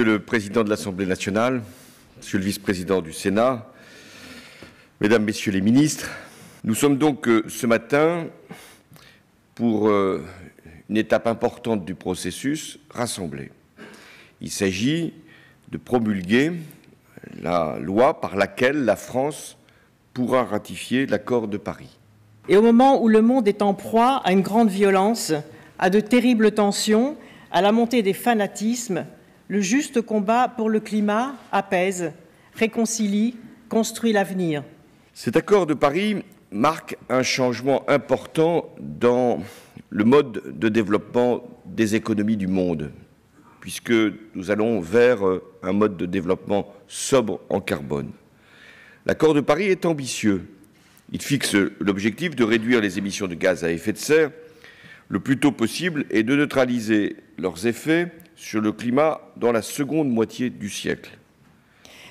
Monsieur le Président de l'Assemblée nationale, Monsieur le Vice-président du Sénat, Mesdames, Messieurs les ministres, nous sommes donc ce matin pour une étape importante du processus rassemblés. Il s'agit de promulguer la loi par laquelle la France pourra ratifier l'accord de Paris. Et au moment où le monde est en proie à une grande violence, à de terribles tensions, à la montée des fanatismes, le juste combat pour le climat apaise, réconcilie, construit l'avenir. Cet accord de Paris marque un changement important dans le mode de développement des économies du monde, puisque nous allons vers un mode de développement sobre en carbone. L'accord de Paris est ambitieux. Il fixe l'objectif de réduire les émissions de gaz à effet de serre le plus tôt possible et de neutraliser leurs effets sur le climat dans la seconde moitié du siècle.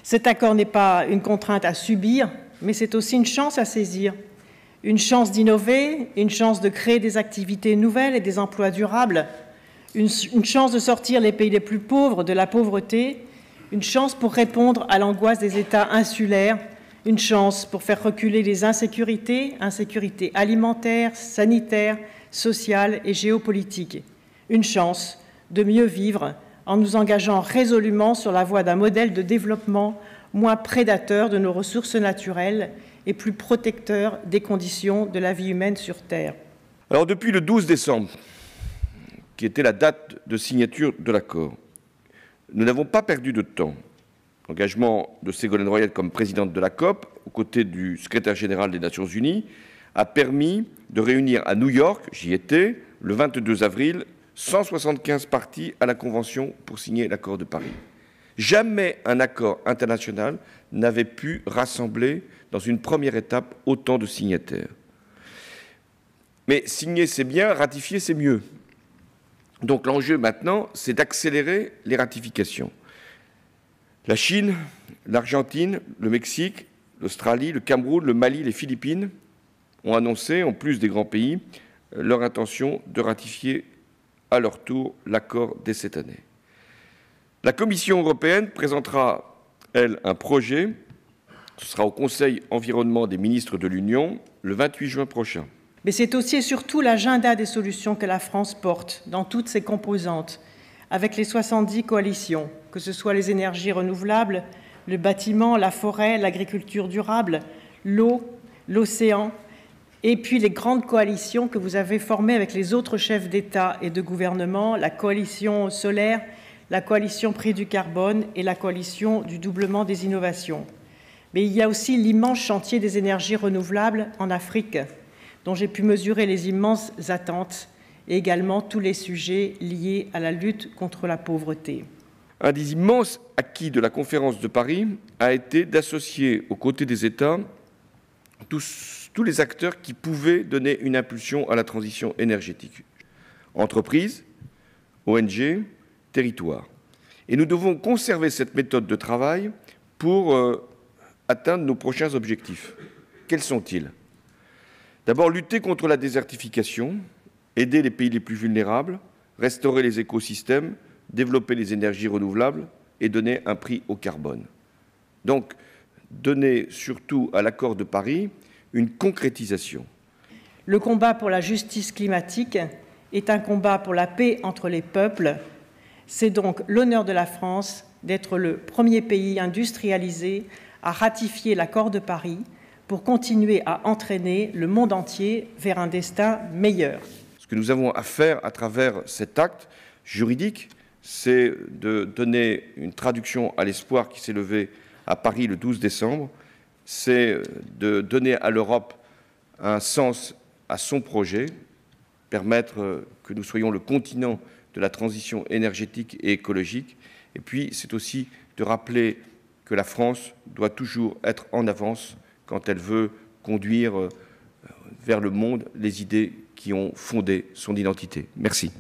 Cet accord n'est pas une contrainte à subir, mais c'est aussi une chance à saisir. Une chance d'innover, une chance de créer des activités nouvelles et des emplois durables, une chance de sortir les pays les plus pauvres de la pauvreté, une chance pour répondre à l'angoisse des États insulaires, une chance pour faire reculer les insécurités alimentaires, sanitaires, sociales et géopolitiques, une chance de mieux vivre en nous engageant résolument sur la voie d'un modèle de développement moins prédateur de nos ressources naturelles et plus protecteur des conditions de la vie humaine sur Terre. Alors depuis le 12 décembre, qui était la date de signature de l'accord, nous n'avons pas perdu de temps. L'engagement de Ségolène Royal comme présidente de la COP, aux côtés du secrétaire général des Nations Unies, a permis de réunir à New York, j'y étais, le 22 avril, 175 parties à la Convention pour signer l'accord de Paris. Jamais un accord international n'avait pu rassembler dans une première étape autant de signataires. Mais signer, c'est bien, ratifier, c'est mieux. Donc l'enjeu maintenant, c'est d'accélérer les ratifications. La Chine, l'Argentine, le Mexique, l'Australie, le Cameroun, le Mali, les Philippines ont annoncé, en plus des grands pays, leur intention de ratifier à leur tour l'accord dès cette année. La Commission européenne présentera, elle, un projet. Ce sera au Conseil environnement des ministres de l'Union le 28 juin prochain. Mais c'est aussi et surtout l'agenda des solutions que la France porte dans toutes ses composantes, avec les 70 coalitions, que ce soit les énergies renouvelables, le bâtiment, la forêt, l'agriculture durable, l'eau, l'océan, et puis les grandes coalitions que vous avez formées avec les autres chefs d'État et de gouvernement, la coalition solaire, la coalition prix du carbone et la coalition du doublement des innovations. Mais il y a aussi l'immense chantier des énergies renouvelables en Afrique, dont j'ai pu mesurer les immenses attentes, et également tous les sujets liés à la lutte contre la pauvreté. Un des immenses acquis de la conférence de Paris a été d'associer aux côtés des États tous les acteurs qui pouvaient donner une impulsion à la transition énergétique. Entreprises, ONG, territoires. Et nous devons conserver cette méthode de travail pour atteindre nos prochains objectifs. Quels sont-ils? D'abord, lutter contre la désertification, aider les pays les plus vulnérables, restaurer les écosystèmes, développer les énergies renouvelables et donner un prix au carbone. Donc, donner surtout à l'accord de Paris une concrétisation. Le combat pour la justice climatique est un combat pour la paix entre les peuples. C'est donc l'honneur de la France d'être le premier pays industrialisé à ratifier l'accord de Paris pour continuer à entraîner le monde entier vers un destin meilleur. Ce que nous avons à faire à travers cet acte juridique, c'est de donner une traduction à l'espoir qui s'est levé à Paris le 12 décembre, c'est de donner à l'Europe un sens à son projet, permettre que nous soyons le continent de la transition énergétique et écologique, et puis c'est aussi de rappeler que la France doit toujours être en avance quand elle veut conduire vers le monde les idées qui ont fondé son identité. Merci.